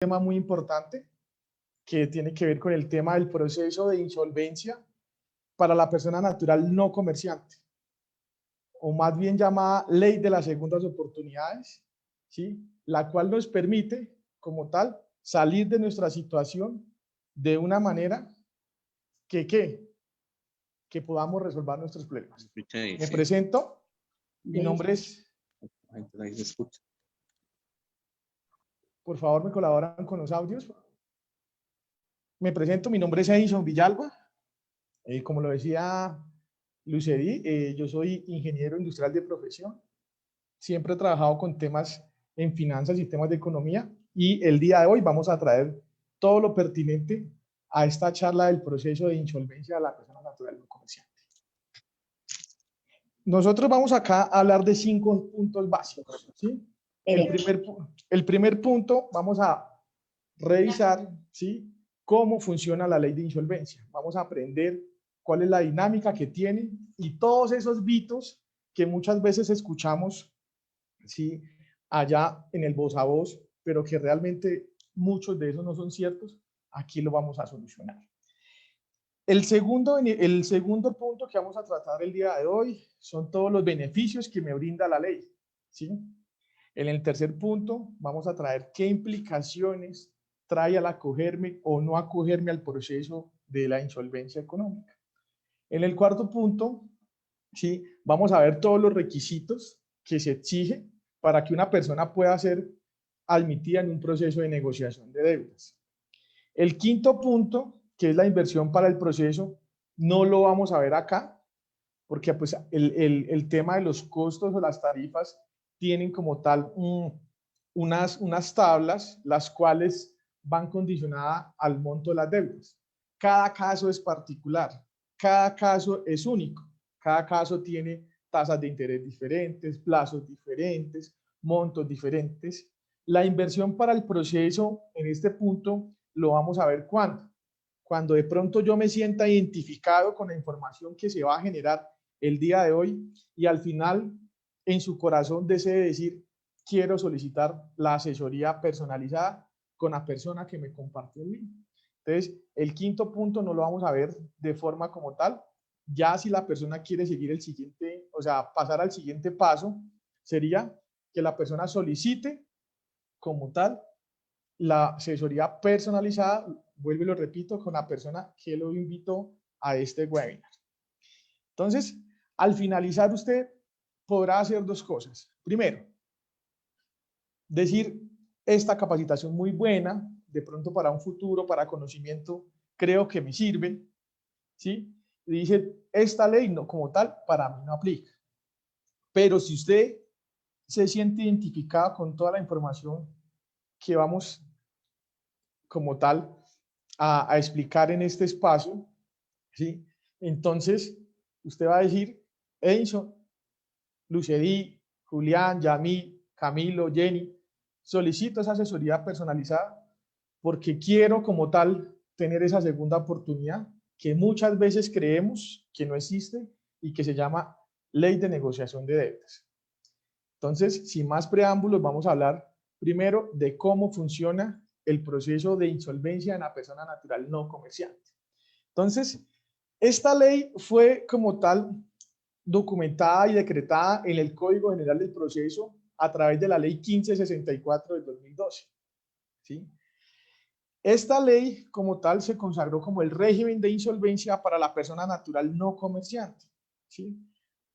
tema muy importante que tiene que ver con el tema del proceso de insolvencia para la persona natural no comerciante, o más bien llamada ley de las segundas oportunidades, ¿sí? La cual nos permite, como tal, salir de nuestra situación de una manera que podamos resolver nuestros problemas. Me presento, mi nombre es... Por favor, me colaboran con los audios. Me presento, mi nombre es Edison Villalba. Como lo decía Lucedi, yo soy ingeniero industrial de profesión. Siempre he trabajado con temas en finanzas y temas de economía. Y el día de hoy vamos a traer todo lo pertinente a esta charla del proceso de insolvencia de la persona natural no comerciante. Nosotros vamos acá a hablar de 5 puntos básicos, ¿sí? El primer punto, vamos a revisar, ¿sí?, cómo funciona la ley de insolvencia. Vamos a aprender cuál es la dinámica que tiene y todos esos mitos que muchas veces escuchamos, ¿sí?, allá en el voz a voz, pero que realmente muchos de esos no son ciertos. Aquí lo vamos a solucionar. El segundo punto que vamos a tratar el día de hoy son todos los beneficios que me brinda la ley, ¿sí? En el tercer punto vamos a traer qué implicaciones trae al acogerme o no acogerme al proceso de la insolvencia económica. En el cuarto punto, ¿sí?, vamos a ver todos los requisitos que se exigen para que una persona pueda ser admitida en un proceso de negociación de deudas. El quinto punto, que es la inversión para el proceso, no lo vamos a ver acá, porque pues el tema de los costos o las tarifas tienen como tal unas tablas, las cuales van condicionadas al monto de las deudas. Cada caso es particular, cada caso es único, cada caso tiene tasas de interés diferentes, plazos diferentes, montos diferentes. La inversión para el proceso en este punto lo vamos a ver cuando de pronto yo me sienta identificado con la información que se va a generar el día de hoy y al final en su corazón desee decir, quiero solicitar la asesoría personalizada con la persona que me compartió el link. Entonces, el quinto punto no lo vamos a ver de forma como tal. Ya si la persona quiere seguir el siguiente, o sea, pasar al siguiente paso, sería que la persona solicite como tal la asesoría personalizada, vuelvo y lo repito, con la persona que lo invitó a este webinar. Entonces, al finalizar usted podrá hacer 2 cosas. Primero, decir, esta capacitación muy buena, de pronto para un futuro, para conocimiento, creo que me sirve, ¿sí? Y dice, esta ley no, como tal, para mí no aplica. Pero si usted se siente identificado con toda la información que vamos como tal a explicar en este espacio, ¿sí?, entonces usted va a decir, Edison, Lucedi, Julián, Yamil, Camilo, Jenny, solicito esa asesoría personalizada porque quiero como tal tener esa segunda oportunidad que muchas veces creemos que no existe y que se llama ley de negociación de deudas. Entonces, sin más preámbulos, vamos a hablar primero de cómo funciona el proceso de insolvencia en la persona natural no comerciante. Entonces, esta ley fue como tal documentada y decretada en el Código General del Proceso a través de la Ley 1564 del 2012. ¿Sí? Esta ley como tal se consagró como el régimen de insolvencia para la persona natural no comerciante. ¿Sí?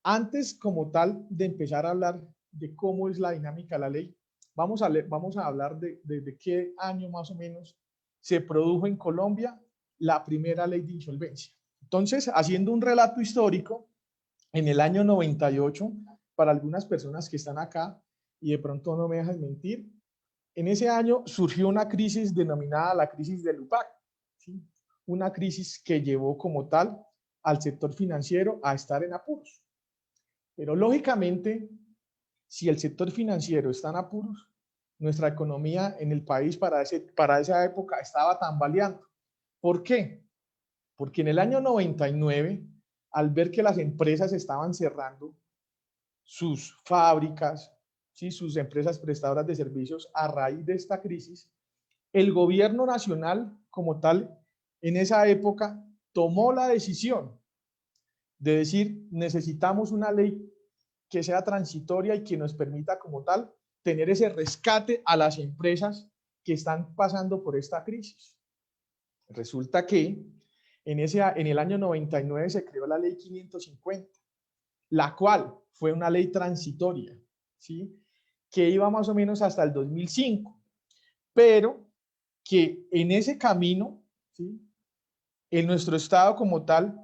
Antes como tal de empezar a hablar de cómo es la dinámica de la ley, vamos a hablar de qué año más o menos se produjo en Colombia la primera ley de insolvencia. Entonces, haciendo un relato histórico, en el año 98, para algunas personas que están acá, y de pronto no me dejan mentir, en ese año surgió una crisis denominada la crisis del UPAC, ¿sí? Una crisis que llevó como tal al sector financiero a estar en apuros. Pero lógicamente, si el sector financiero está en apuros, nuestra economía en el país para esa época estaba tambaleando. ¿Por qué? Porque en el año 99, al ver que las empresas estaban cerrando sus fábricas, ¿sí?, sus empresas prestadoras de servicios a raíz de esta crisis, el gobierno nacional como tal, en esa época, tomó la decisión de decir, necesitamos una ley que sea transitoria y que nos permita como tal tener ese rescate a las empresas que están pasando por esta crisis. Resulta que en el año 99 se creó la ley 550, la cual fue una ley transitoria, ¿sí? Que iba más o menos hasta el 2005, pero que en ese camino, ¿sí? En nuestro Estado como tal,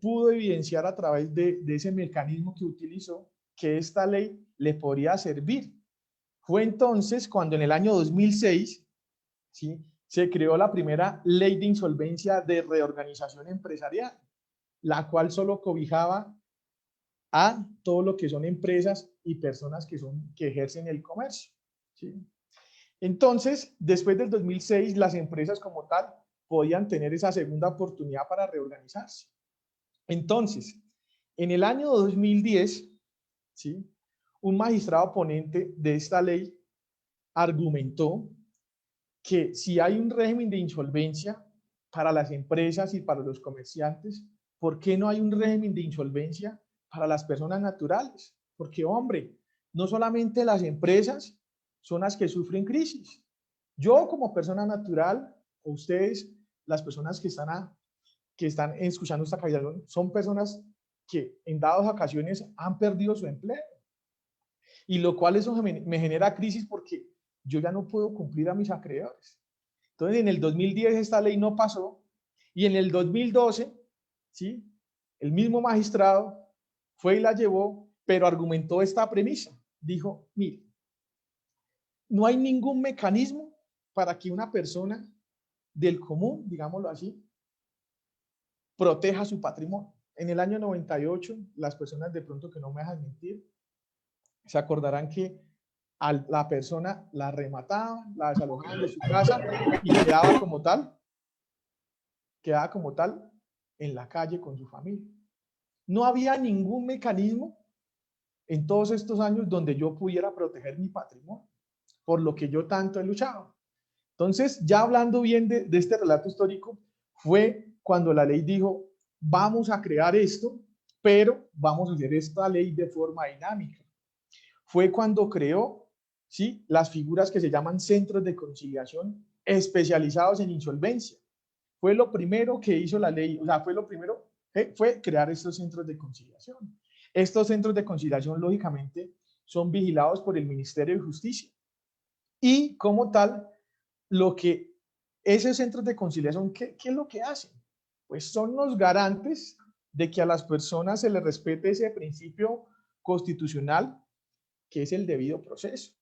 pudo evidenciar a través de ese mecanismo que utilizó que esta ley le podría servir. Fue entonces cuando en el año 2006, ¿sí? Se creó la primera ley de insolvencia de reorganización empresarial, la cual solo cobijaba a todo lo que son empresas y personas que ejercen el comercio, ¿sí? Entonces, después del 2006, las empresas como tal podían tener esa segunda oportunidad para reorganizarse. Entonces, en el año 2010, ¿sí? Un magistrado ponente de esta ley argumentó que si hay un régimen de insolvencia para las empresas y para los comerciantes, ¿por qué no hay un régimen de insolvencia para las personas naturales? Porque, hombre, no solamente las empresas son las que sufren crisis. Yo como persona natural, o ustedes, las personas que están escuchando esta calidad, son personas que en dadas ocasiones han perdido su empleo. Y lo cual eso me genera crisis porque yo ya no puedo cumplir a mis acreedores. Entonces, en el 2010 esta ley no pasó y en el 2012, ¿sí? El mismo magistrado fue y la llevó, pero argumentó esta premisa. Dijo, mire, no hay ningún mecanismo para que una persona del común, digámoslo así, proteja su patrimonio. En el año 98, las personas de pronto que no me dejan mentir, se acordarán que a la persona la remataban, la desalojaban de su casa y quedaba como tal en la calle con su familia. No había ningún mecanismo en todos estos años donde yo pudiera proteger mi patrimonio, por lo que yo tanto he luchado. Entonces, ya hablando bien de este relato histórico, fue cuando la ley dijo, vamos a crear esto, pero vamos a hacer esta ley de forma dinámica. Fue cuando creó, ¿sí?, las figuras que se llaman centros de conciliación especializados en insolvencia. Fue lo primero que hizo la ley, o sea, fue lo primero, fue crear estos centros de conciliación. Estos centros de conciliación, lógicamente, son vigilados por el Ministerio de Justicia. Y como tal, lo que esos centros de conciliación, ¿qué es lo que hacen? Pues son los garantes de que a las personas se les respete ese principio constitucional que es el debido proceso,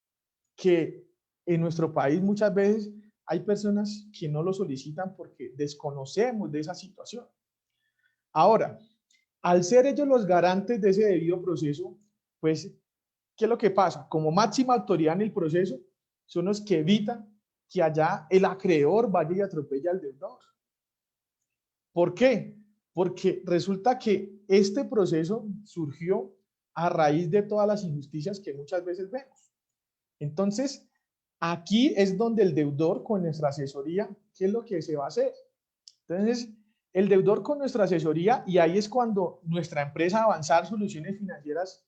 que en nuestro país muchas veces hay personas que no lo solicitan porque desconocemos de esa situación. Ahora, al ser ellos los garantes de ese debido proceso, pues, ¿qué es lo que pasa? Como máxima autoridad en el proceso, son los que evitan que allá el acreedor vaya y atropelle al deudor. ¿Por qué? Porque resulta que este proceso surgió a raíz de todas las injusticias que muchas veces vemos. Entonces, aquí es donde el deudor con nuestra asesoría, ¿qué es lo que se va a hacer? Entonces, el deudor con nuestra asesoría, y ahí es cuando nuestra empresa Avanzar Soluciones Financieras,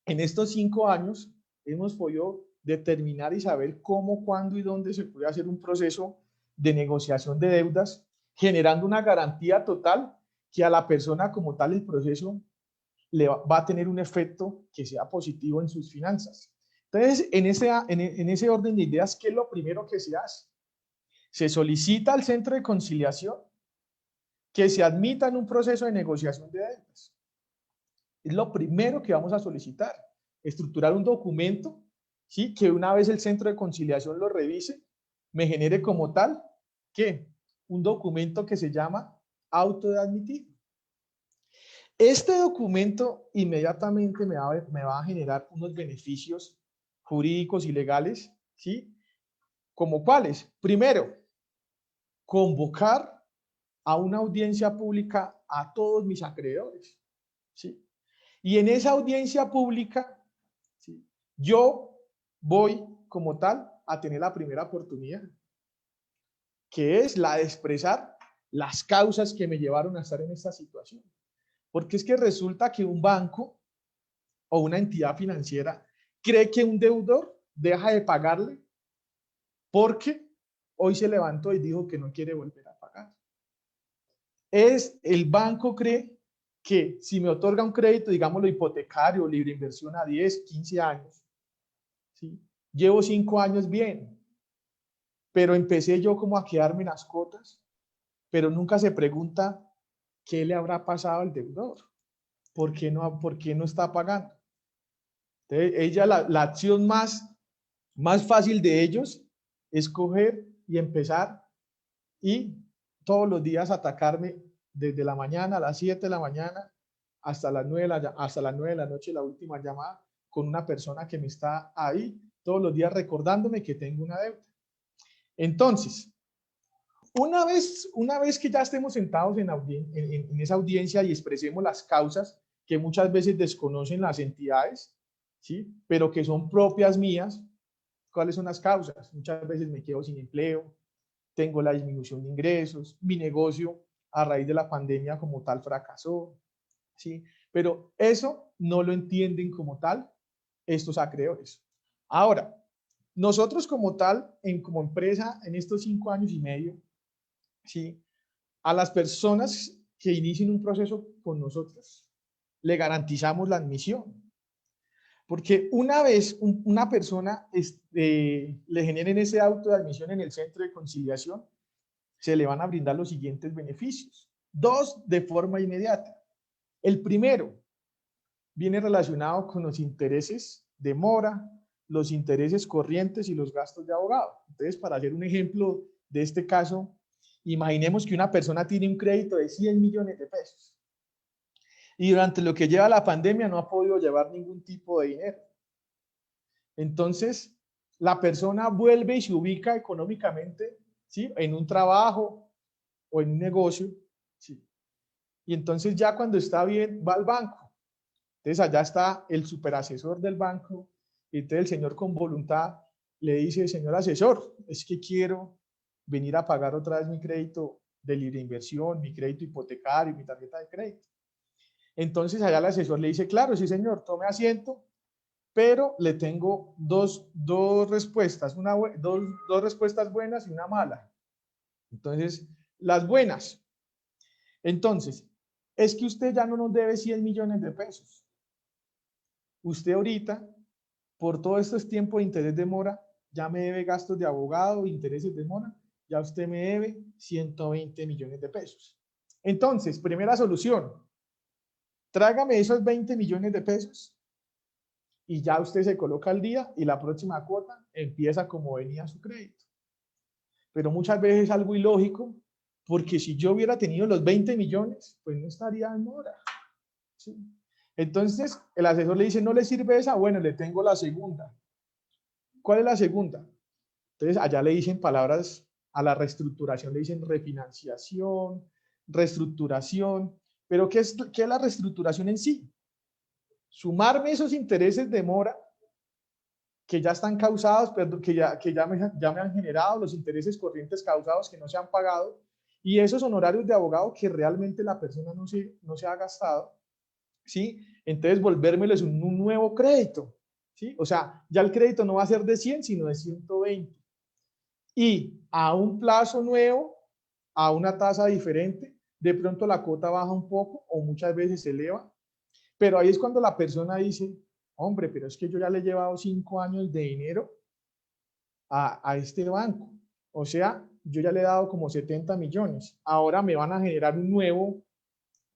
en estos 5 años, hemos podido determinar y saber cómo, cuándo y dónde se puede hacer un proceso de negociación de deudas, generando una garantía total que a la persona como tal el proceso le va a tener un efecto que sea positivo en sus finanzas. Entonces, en ese orden de ideas, ¿qué es lo primero que se hace? Se solicita al centro de conciliación que se admita en un proceso de negociación de deudas. Es lo primero que vamos a solicitar. Estructurar un documento, ¿sí?, que una vez el centro de conciliación lo revise, me genere como tal, ¿qué? Un documento que se llama auto de admitir. Este documento inmediatamente me va a generar unos beneficios jurídicos y legales, ¿sí? ¿Como cuáles? Primero, convocar a una audiencia pública a todos mis acreedores, ¿sí? Y en esa audiencia pública, ¿sí?, yo voy como tal a tener la primera oportunidad. que es la de expresar las causas que me llevaron a estar en esta situación. Porque es que resulta que un banco o una entidad financiera cree que un deudor deja de pagarle porque hoy se levantó y dijo que no quiere volver a pagar. El banco cree que si me otorga un crédito, digámoslo hipotecario, libre inversión a 10, 15 años, ¿sí? Llevo 5 años bien, pero empecé yo como a quedarme en las cotas, pero nunca se pregunta qué le habrá pasado al deudor, por qué no está pagando. Entonces, la acción más fácil de ellos es coger y empezar y todos los días atacarme desde la mañana a las 7 de la mañana hasta las 9 de la noche, la última llamada con una persona que me está ahí todos los días recordándome que tengo una deuda. Entonces, una vez que ya estemos sentados en esa audiencia y expresemos las causas que muchas veces desconocen las entidades, ¿sí? Pero que son propias mías, ¿cuáles son las causas? Muchas veces me quedo sin empleo, tengo la disminución de ingresos, mi negocio a raíz de la pandemia como tal fracasó, ¿sí? Pero eso no lo entienden como tal estos acreedores. Ahora, nosotros como tal, como empresa, en estos 5 años y medio, ¿sí? A las personas que inicien un proceso con nosotros, le garantizamos la admisión. Porque una vez una persona le generen ese auto de admisión en el centro de conciliación, se le van a brindar los siguientes beneficios. 2 de forma inmediata. El primero viene relacionado con los intereses de mora, los intereses corrientes y los gastos de abogado. Entonces, para hacer un ejemplo de este caso, imaginemos que una persona tiene un crédito de 100 millones de pesos y durante lo que lleva la pandemia no ha podido llevar ningún tipo de dinero. Entonces, la persona vuelve y se ubica económicamente, ¿sí? En un trabajo o en un negocio, ¿sí? Y entonces ya cuando está bien, va al banco. Entonces allá está el superasesor del banco y entonces el señor con voluntad le dice, señor asesor, es que quiero venir a pagar otra vez mi crédito de libre inversión, mi crédito hipotecario, mi tarjeta de crédito. Entonces allá el asesor le dice, claro, sí señor, tome asiento, pero le tengo dos respuestas, dos respuestas buenas y una mala. Entonces, las buenas. Entonces, es que usted ya no nos debe 100 millones de pesos. Usted ahorita, por todo estos tiempos de interés de mora, ya me debe gastos de abogado, intereses de mora, ya usted me debe 120 millones de pesos. Entonces, primera solución, tráigame esos 20 millones de pesos y ya usted se coloca al día y la próxima cuota empieza como venía su crédito. Pero muchas veces es algo ilógico, porque si yo hubiera tenido los 20 millones, pues no estaría en mora. ¿Sí? Entonces, el asesor le dice, ¿no le sirve esa? Bueno, le tengo la segunda. ¿Cuál es la segunda? Entonces, allá le dicen palabras a la reestructuración, le dicen refinanciación, reestructuración. Pero ¿qué es la reestructuración en sí? Sumarme esos intereses de mora que ya están causados, perdón, que ya me han generado, los intereses corrientes causados que no se han pagado, y esos honorarios de abogado que realmente la persona no se ha gastado, ¿sí? Entonces volvérmeles un nuevo crédito, ¿sí? O sea, ya el crédito no va a ser de 100, sino de 120. Y a un plazo nuevo, a una tasa diferente, de pronto la cuota baja un poco o muchas veces se eleva, pero ahí es cuando la persona dice, hombre, pero es que yo ya le he llevado 5 años de dinero a este banco. O sea, yo ya le he dado como 70 millones. Ahora me van a generar un nuevo,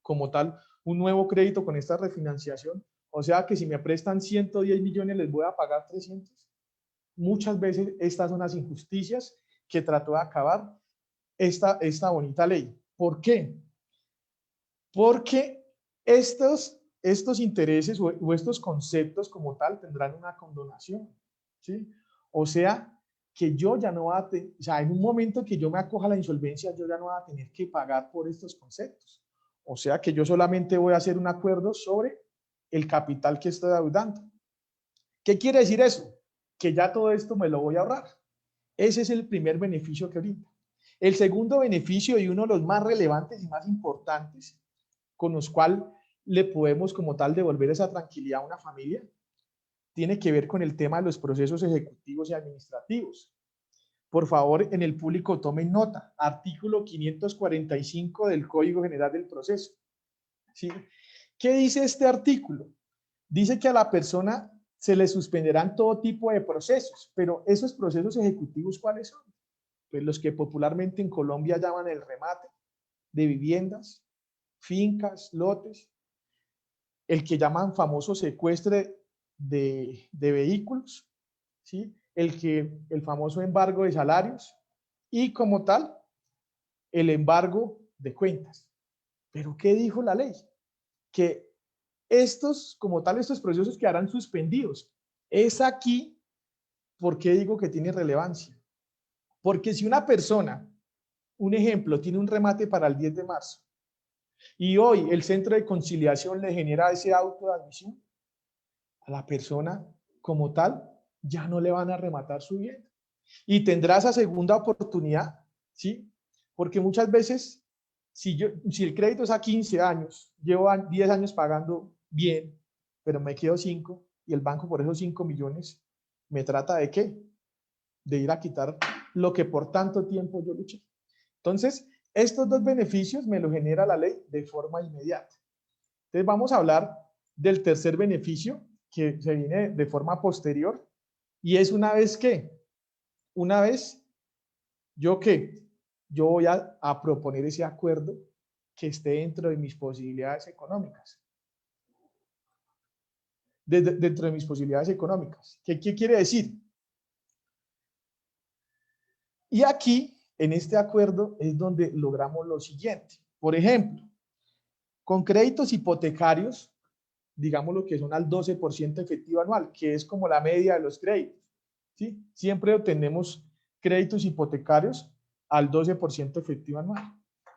como tal, un nuevo crédito con esta refinanciación. O sea que si me prestan 110 millones, les voy a pagar 300. Muchas veces estas son las injusticias que trató de acabar esta bonita ley. ¿Por qué? Porque estos intereses o estos conceptos como tal tendrán una condonación, ¿sí? O sea, que yo ya no va a tener, o sea, en un momento que yo me acoja a la insolvencia, yo ya no voy a tener que pagar por estos conceptos. O sea, que yo solamente voy a hacer un acuerdo sobre el capital que estoy deudando. ¿Qué quiere decir eso? Que ya todo esto me lo voy a ahorrar. Ese es el primer beneficio que brinda. El segundo beneficio, y uno de los más relevantes y más importantes, con los cuales le podemos como tal devolver esa tranquilidad a una familia, tiene que ver con el tema de los procesos ejecutivos y administrativos. Por favor, en el público tomen nota. Artículo 545 del Código General del Proceso. ¿Sí? ¿Qué dice este artículo? Dice que a la persona se le suspenderán todo tipo de procesos, pero esos procesos ejecutivos, ¿cuáles son? Pues los que popularmente en Colombia llaman el remate de viviendas, fincas, lotes, el que llaman famoso secuestro de vehículos, ¿sí? El famoso embargo de salarios y como tal, el embargo de cuentas. ¿Pero qué dijo la ley? Que estos, como tal, estos procesos quedarán suspendidos. Es aquí, ¿por qué digo que tiene relevancia? Porque si una persona, un ejemplo, tiene un remate para el 10 de marzo y hoy el centro de conciliación le genera ese auto de admisión, a la persona como tal ya no le van a rematar su vivienda y tendrá esa segunda oportunidad, ¿sí? Porque muchas veces, si el crédito es a 15 años, llevo 10 años pagando bien, pero me quedo 5 y el banco por esos 5 millones me trata de ¿qué? De ir a quitar lo que por tanto tiempo yo luché. Entonces, estos dos beneficios me lo genera la ley de forma inmediata. Entonces, vamos a hablar del tercer beneficio que se viene de forma posterior y es una vez que, una vez yo que yo voy a proponer ese acuerdo que esté dentro de mis posibilidades económicas. Dentro de mis posibilidades económicas. ¿Qué quiere decir? Y aquí, en este acuerdo, es donde logramos lo siguiente. Por ejemplo, con créditos hipotecarios, digamos lo que son al 12% efectivo anual, que es como la media de los créditos. ¿Sí? Siempre obtenemos créditos hipotecarios al 12% efectivo anual.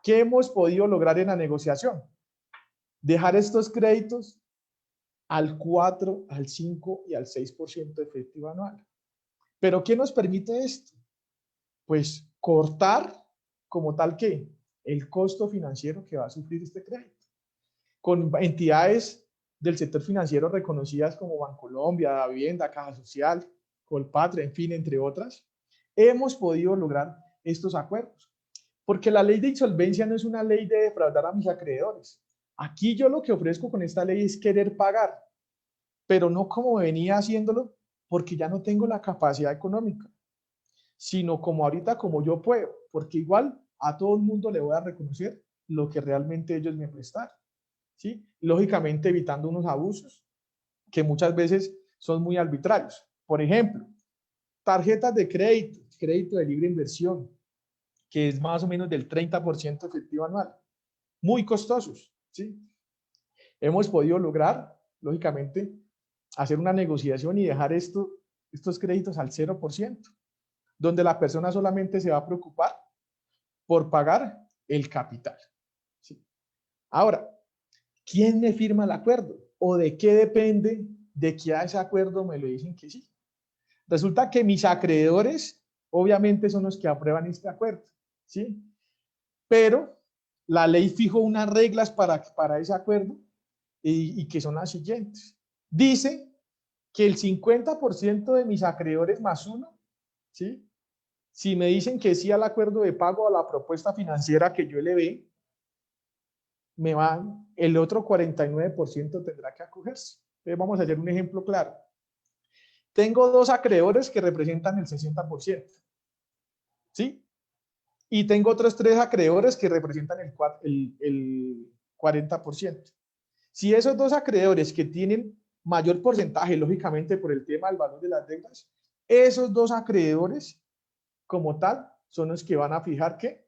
¿Qué hemos podido lograr en la negociación? Dejar estos créditos al 4, al 5 y al 6% efectivo anual. ¿Pero qué nos permite esto? Pues cortar como tal que el costo financiero que va a sufrir este crédito. Con entidades del sector financiero reconocidas como Bancolombia, Davivienda, Caja Social, Colpatria, en fin, entre otras, hemos podido lograr estos acuerdos. Porque la ley de insolvencia no es una ley de defraudar a mis acreedores. Aquí yo lo que ofrezco con esta ley es querer pagar, pero no como venía haciéndolo, porque ya no tengo la capacidad económica, sino como ahorita como yo puedo, porque igual a todo el mundo le voy a reconocer lo que realmente ellos me prestaron. ¿Sí? Lógicamente evitando unos abusos que muchas veces son muy arbitrarios. Por ejemplo, tarjetas de crédito, crédito de libre inversión, que es más o menos del 30% efectivo anual, muy costosos. ¿Sí? Hemos podido lograr, lógicamente, hacer una negociación y dejar estos créditos al 0%, donde la persona solamente se va a preocupar por pagar el capital. ¿Sí? Ahora, ¿quién me firma el acuerdo? ¿O de qué depende de que a ese acuerdo me lo dicen que sí? Resulta que mis acreedores, obviamente, son los que aprueban este acuerdo, ¿sí? Pero la ley fijó unas reglas para ese acuerdo y que son las siguientes. Dice que el 50% de mis acreedores más uno, ¿sí? Si me dicen que sí al acuerdo de pago a la propuesta financiera que yo elevé, el otro 49% tendrá que acogerse. Entonces vamos a hacer un ejemplo claro. Tengo dos acreedores que representan el 60%, ¿sí? Y tengo otros tres acreedores que representan el 40%. Si esos dos acreedores que tienen mayor porcentaje, lógicamente por el tema del valor de las deudas, esos dos acreedores como tal son los que van a fijar que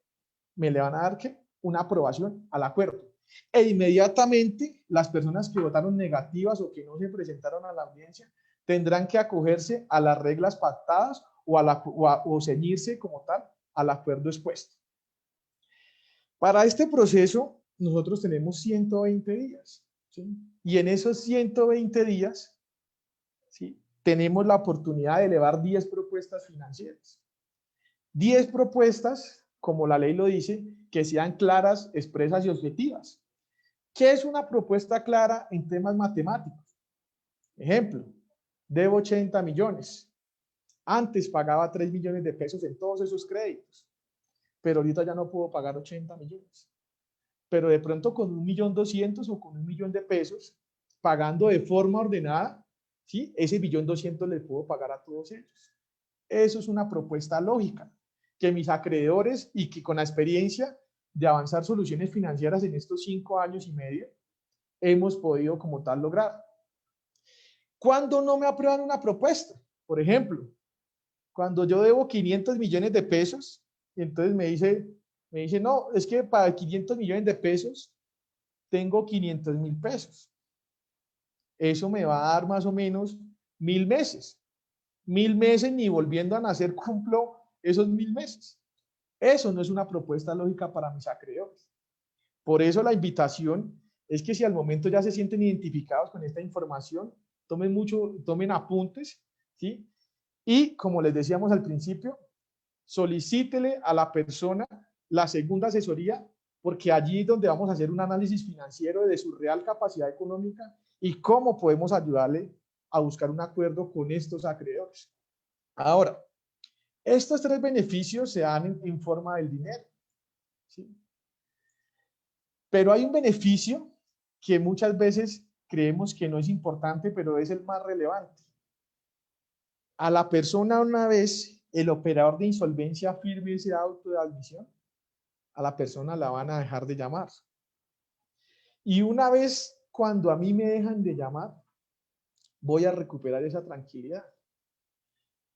me le van a dar que una aprobación al acuerdo. E inmediatamente las personas que votaron negativas o que no se presentaron a la audiencia tendrán que acogerse a las reglas pactadas o ceñirse como tal al acuerdo expuesto. Para este proceso nosotros tenemos 120 días, ¿sí? Y en esos 120 días, ¿sí?, tenemos la oportunidad de elevar 10 propuestas financieras. 10 propuestas como la ley lo dice, que sean claras, expresas y objetivas. ¿Qué es una propuesta clara en temas matemáticos? Ejemplo, debo 80 millones. Antes pagaba 3 millones de pesos en todos esos créditos, pero ahorita ya no puedo pagar 80 millones. Pero de pronto con 1.200.000 o con 1.000.000 de pesos, pagando de forma ordenada, ¿sí? Ese 1.200.000 le puedo pagar a todos ellos. Eso es una propuesta lógica, que mis acreedores y que con la experiencia de avanzar soluciones financieras en estos 5 años y medio, hemos podido como tal lograr. ¿Cuándo no me aprueban una propuesta? Por ejemplo, cuando yo debo 500 millones de pesos, y entonces me dice, no, es que para 500 millones de pesos tengo 500.000 pesos. Eso me va a dar más o menos 1.000 meses. 1.000 meses ni volviendo a nacer cumplo esos 1.000 meses. Eso no es una propuesta lógica para mis acreedores. Por eso la invitación es que si al momento ya se sienten identificados con esta información, tomen apuntes, ¿sí? Y como les decíamos al principio, solicítele a la persona la segunda asesoría, porque allí es donde vamos a hacer un análisis financiero de su real capacidad económica y cómo podemos ayudarle a buscar un acuerdo con estos acreedores. Ahora, estos 3 beneficios se dan en forma del dinero, ¿sí? Pero hay un beneficio que muchas veces creemos que no es importante, pero es el más relevante. A la persona, una vez el operador de insolvencia firme ese auto de admisión, a la persona la van a dejar de llamar. Y una vez cuando a mí me dejan de llamar, voy a recuperar esa tranquilidad.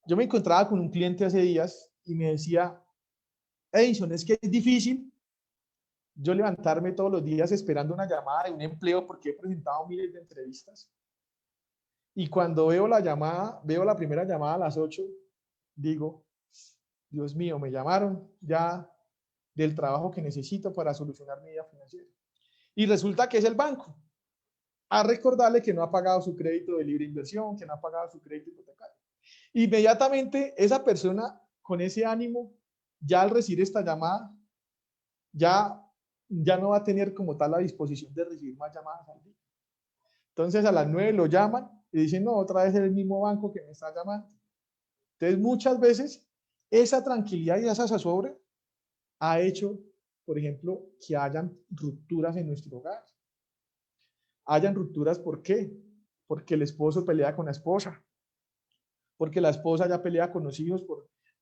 Yo me encontraba con un cliente hace días y me decía, Edison, es que es difícil yo levantarme todos los días esperando una llamada de un empleo porque he presentado miles de entrevistas. Y cuando veo la llamada, veo la primera llamada a las 8, digo, Dios mío, me llamaron ya del trabajo que necesito para solucionar mi vida financiera. Y resulta que es el banco. A recordarle que no ha pagado su crédito de libre inversión, que no ha pagado su crédito hipotecario. Inmediatamente esa persona con ese ánimo, ya al recibir esta llamada, ya no va a tener como tal la disposición de recibir más llamadas al día. Entonces a las 9 lo llaman y dicen, no, otra vez es el mismo banco que me está llamando. Entonces muchas veces esa tranquilidad y esa zozobra ha hecho, por ejemplo, que hayan rupturas en nuestro hogar. Hayan rupturas, ¿por qué? Porque el esposo pelea con la esposa, porque la esposa ya pelea con los hijos,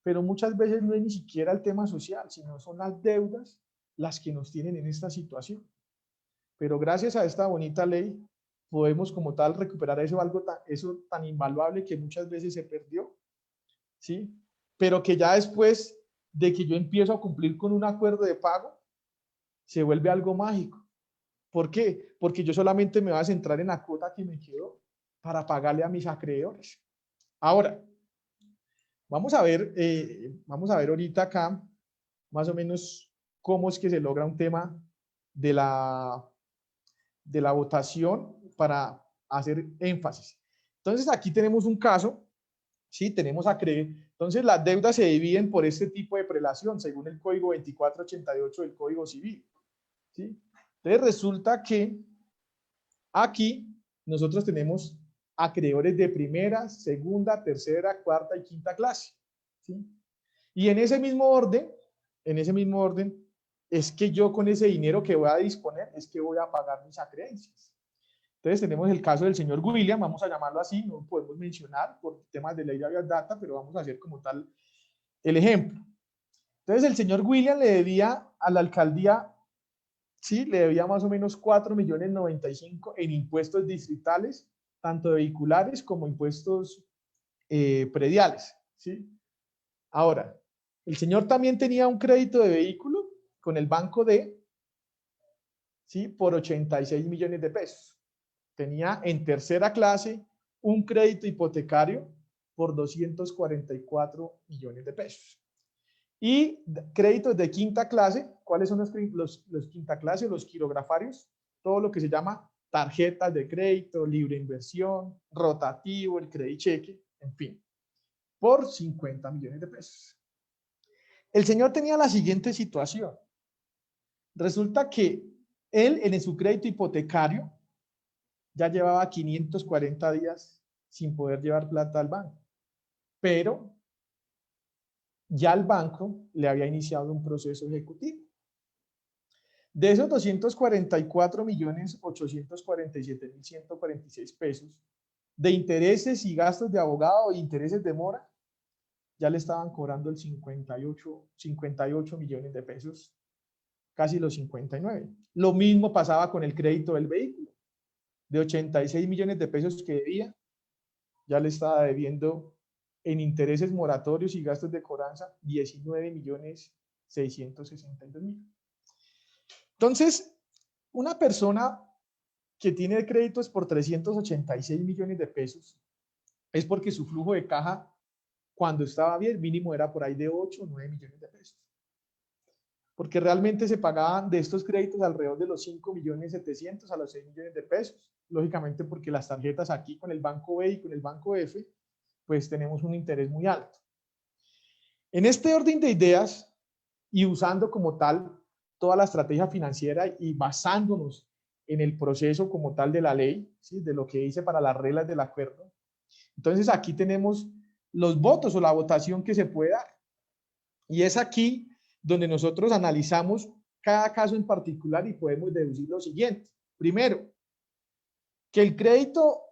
pero muchas veces no es ni siquiera el tema social, sino son las deudas las que nos tienen en esta situación. Pero gracias a esta bonita ley podemos como tal recuperar eso tan invaluable que muchas veces se perdió, ¿sí? Pero que ya después de que yo empiezo a cumplir con un acuerdo de pago, se vuelve algo mágico. ¿Por qué? Porque yo solamente me voy a centrar en la cuota que me quedó para pagarle a mis acreedores. Ahora, vamos a ver ahorita acá más o menos cómo es que se logra un tema de la votación para hacer énfasis. Entonces aquí tenemos un caso, ¿sí? Tenemos entonces las deudas se dividen por este tipo de prelación según el código 2488 del Código Civil, ¿sí? Entonces resulta que aquí nosotros tenemos acreedores de primera, segunda, tercera, cuarta y quinta clase, ¿sí? Y en ese mismo orden, es que yo con ese dinero que voy a disponer, es que voy a pagar mis acreencias. Entonces tenemos el caso del señor William, vamos a llamarlo así, no podemos mencionar por temas de ley de habeas data, pero vamos a hacer como tal el ejemplo. Entonces el señor William le debía a la alcaldía, sí, le debía más o menos 4.095.000 en impuestos distritales, tanto vehiculares como impuestos prediales, ¿sí? Ahora, el señor también tenía un crédito de vehículo con el Banco D, ¿sí? Por 86 millones de pesos. Tenía en tercera clase un crédito hipotecario por 244 millones de pesos. Y créditos de quinta clase, ¿cuáles son los quinta clase? Los quirografarios, todo lo que se llama tarjetas de crédito, libre inversión, rotativo, el crédito cheque, en fin, por 50 millones de pesos. El señor tenía la siguiente situación. Resulta que él en su crédito hipotecario ya llevaba 540 días sin poder llevar plata al banco, pero ya el banco le había iniciado un proceso ejecutivo. De esos 244.847.146 pesos de intereses y gastos de abogado e intereses de mora, ya le estaban cobrando el 58 millones de pesos, casi los 59. Lo mismo pasaba con el crédito del vehículo. De 86 millones de pesos que debía, ya le estaba debiendo en intereses moratorios y gastos de cobranza 19.662.000. Entonces, una persona que tiene créditos por 386 millones de pesos es porque su flujo de caja, cuando estaba bien, mínimo era por ahí de 8 o 9 millones de pesos. Porque realmente se pagaban de estos créditos alrededor de los 5.700.000 a los 6 millones de pesos. Lógicamente porque las tarjetas aquí con el banco B y con el banco F, pues tenemos un interés muy alto. En este orden de ideas y usando como tal toda la estrategia financiera y basándonos en el proceso como tal de la ley, ¿sí? De lo que dice para las reglas del acuerdo. Entonces aquí tenemos los votos o la votación que se puede dar. Y es aquí donde nosotros analizamos cada caso en particular y podemos deducir lo siguiente. Primero, que el crédito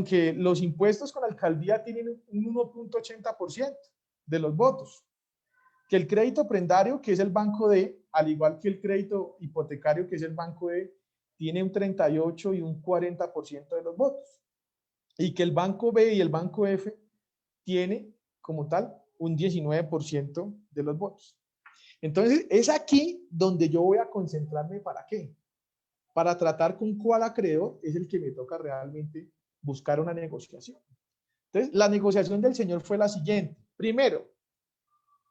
que los impuestos con alcaldía tienen un 1.80% de los votos. Que el crédito prendario, que es el banco D, al igual que el crédito hipotecario, que es el banco D, tiene un 38 y un 40% de los votos. Y que el banco B y el banco F tiene como tal un 19% de los votos. Entonces, es aquí donde yo voy a concentrarme. ¿Para qué? Para tratar con cuál acreedor es el que me toca realmente buscar una negociación. Entonces, la negociación del señor fue la siguiente. Primero,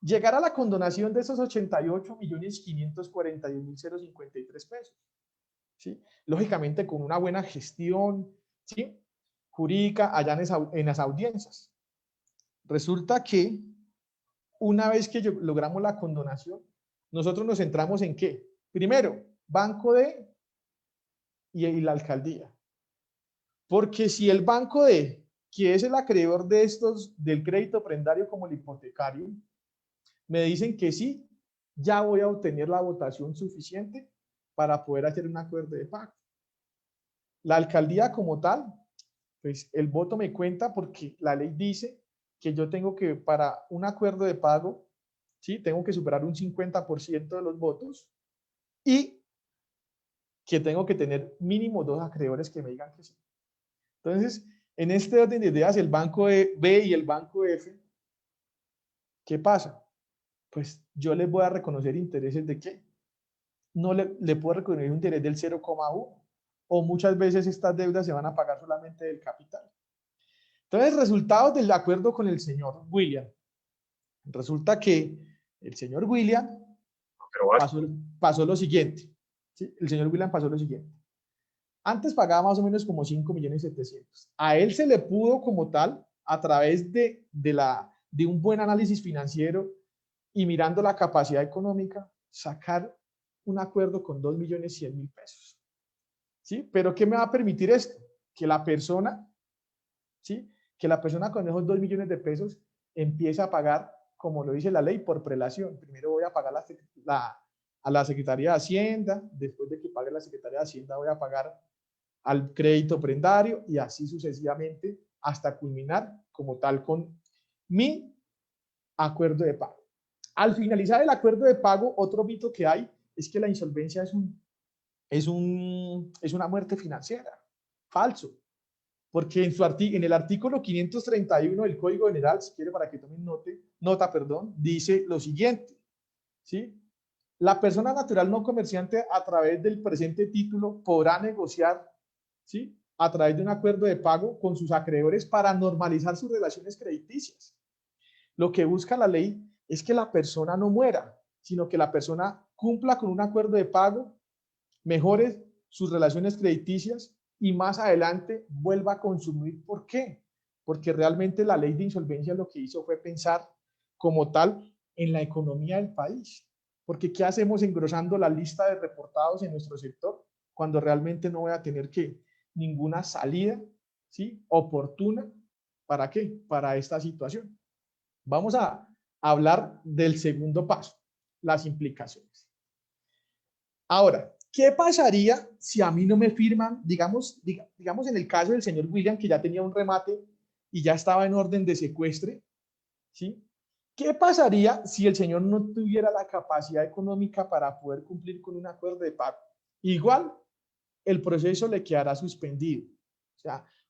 llegar a la condonación de esos 88.541.053 pesos. ¿Sí? Lógicamente, con una buena gestión, ¿sí? Jurídica allá en las audiencias. Resulta que una vez que logramos la condonación, nosotros nos centramos en qué. Primero, Banco D y la alcaldía. Porque si el Banco D, que es el acreedor de estos, del crédito prendario como el hipotecario, me dicen que sí, ya voy a obtener la votación suficiente para poder hacer un acuerdo de pago. La alcaldía como tal, pues el voto me cuenta porque la ley dice que yo tengo que, para un acuerdo de pago, ¿sí? Tengo que superar un 50% de los votos y que tengo que tener mínimo 2 acreedores que me digan que sí. Entonces, en este orden de ideas, el banco B y el banco F, ¿qué pasa? Pues yo les voy a reconocer intereses de qué. No le puedo reconocer un interés del 0,1 o muchas veces estas deudas se van a pagar solamente del capital. Entonces, resultados del acuerdo con el señor William. Resulta que el señor William pasó lo siguiente. ¿Sí? El señor William pasó lo siguiente. Antes pagaba más o menos como 5.700.000. A él se le pudo como tal, a través de un buen análisis financiero y mirando la capacidad económica, sacar un acuerdo con 2.100.000 pesos. ¿Sí? Pero ¿qué me va a permitir esto? Que la persona, ¿sí? Que la persona con esos 2 millones de pesos empiece a pagar, como lo dice la ley, por prelación. Primero voy a pagar a la Secretaría de Hacienda, después de que pague la Secretaría de Hacienda voy a pagar al crédito prendario y así sucesivamente hasta culminar como tal con mi acuerdo de pago. Al finalizar el acuerdo de pago, otro mito que hay es que la insolvencia es una muerte financiera. Falso. Porque en el artículo 531 del Código General, si quiere para que tomen nota, dice lo siguiente, ¿sí? La persona natural no comerciante a través del presente título podrá negociar, ¿sí? A través de un acuerdo de pago con sus acreedores para normalizar sus relaciones crediticias. Lo que busca la ley es que la persona no muera, sino que la persona cumpla con un acuerdo de pago, mejore sus relaciones crediticias y más adelante vuelva a consumir. ¿Por qué? Porque realmente la ley de insolvencia lo que hizo fue pensar como tal en la economía del país. Porque ¿qué hacemos engrosando la lista de reportados en nuestro sector cuando realmente no voy a tener ninguna salida, ¿sí?, oportuna? ¿Para qué? Para esta situación. Vamos a hablar del segundo paso, las implicaciones. Ahora, ¿qué pasaría si a mí no me firman, digamos en el caso del señor William, que ya tenía un remate y ya estaba en orden de secuestre, ¿sí? ¿Qué pasaría si el señor no tuviera la capacidad económica para poder cumplir con un acuerdo de pago? Igual, el proceso le quedará suspendido.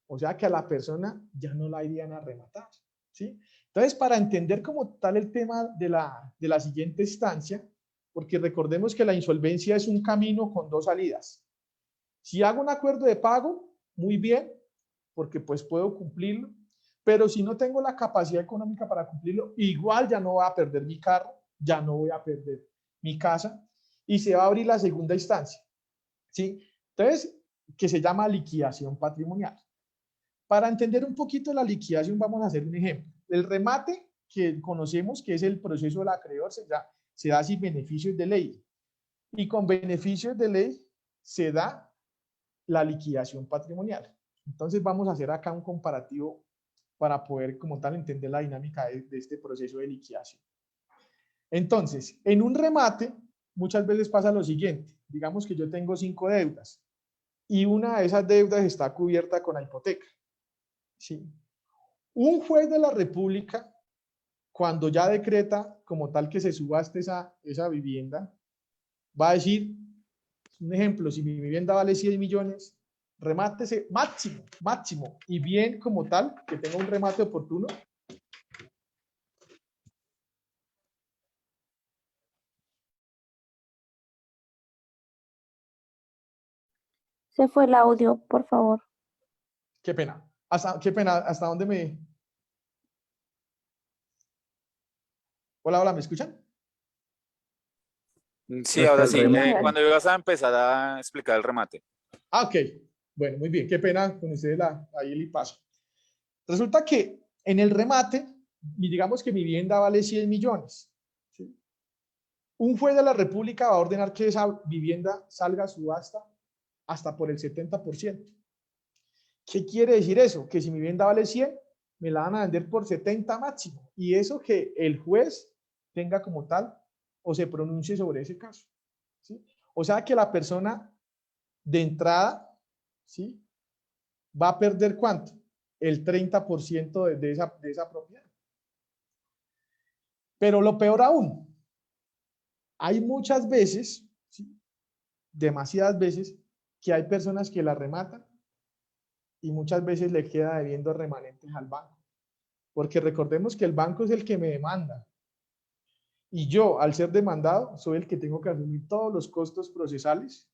O sea que a la persona ya no la irían a rematar, ¿sí? Entonces, para entender como tal el tema de la siguiente instancia, porque recordemos que la insolvencia es un camino con dos salidas. Si hago un acuerdo de pago, muy bien, porque pues puedo cumplirlo, pero si no tengo la capacidad económica para cumplirlo, igual ya no voy a perder mi carro, ya no voy a perder mi casa y se va a abrir la segunda instancia, ¿sí? Entonces, que se llama liquidación patrimonial. Para entender un poquito la liquidación, vamos a hacer un ejemplo. El remate que conocemos, que es el proceso del acreedor, se da sin beneficios de ley. Y con beneficios de ley se da la liquidación patrimonial. Entonces vamos a hacer acá un comparativo para poder como tal entender la dinámica de este proceso de liquidación. Entonces, en un remate muchas veces pasa lo siguiente. Digamos que yo tengo 5 deudas y una de esas deudas está cubierta con la hipoteca, ¿sí? Un juez de la República, cuando ya decreta como tal que se subaste esa vivienda, va a decir, un ejemplo, si mi vivienda vale 100 millones, remátese máximo, y bien como tal, que tenga un remate oportuno. Se fue el audio, por favor. Qué pena. ¿Hasta dónde me...? Hola, ¿me escuchan? Sí, ahora sí. remate. Cuando ibas a empezar a explicar el remate. Ok. Bueno, muy bien. Qué pena con ustedes ahí el paso. Resulta que en el remate, digamos que mi vivienda vale 100 millones. ¿Sí? Un juez de la República va a ordenar que esa vivienda salga a subasta hasta por el 70%. ¿Qué quiere decir eso? Que si mi vivienda vale 100, me la van a vender por 70 máximo. Y eso que el juez tenga como tal o se pronuncie sobre ese caso, ¿sí? O sea que la persona de entrada, ¿sí?, va a perder ¿cuánto? El 30% de esa propiedad. Pero lo peor aún, hay muchas veces, ¿sí?, demasiadas veces, que hay personas que la rematan y muchas veces le queda debiendo remanentes al banco. Porque recordemos que el banco es el que me demanda. Y yo, al ser demandado, soy el que tengo que asumir todos los costos procesales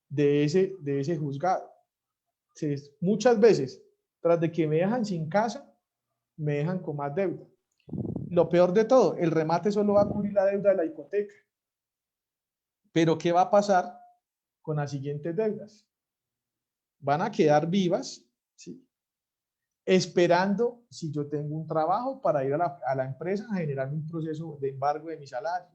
de ese juzgado. Entonces, muchas veces, tras de que me dejan sin casa, me dejan con más deuda. Lo peor de todo, el remate solo va a cubrir la deuda de la hipoteca. Pero ¿qué va a pasar con las siguientes deudas? Van a quedar vivas, ¿sí?, esperando si yo tengo un trabajo para ir a la empresa a generar un proceso de embargo de mi salario.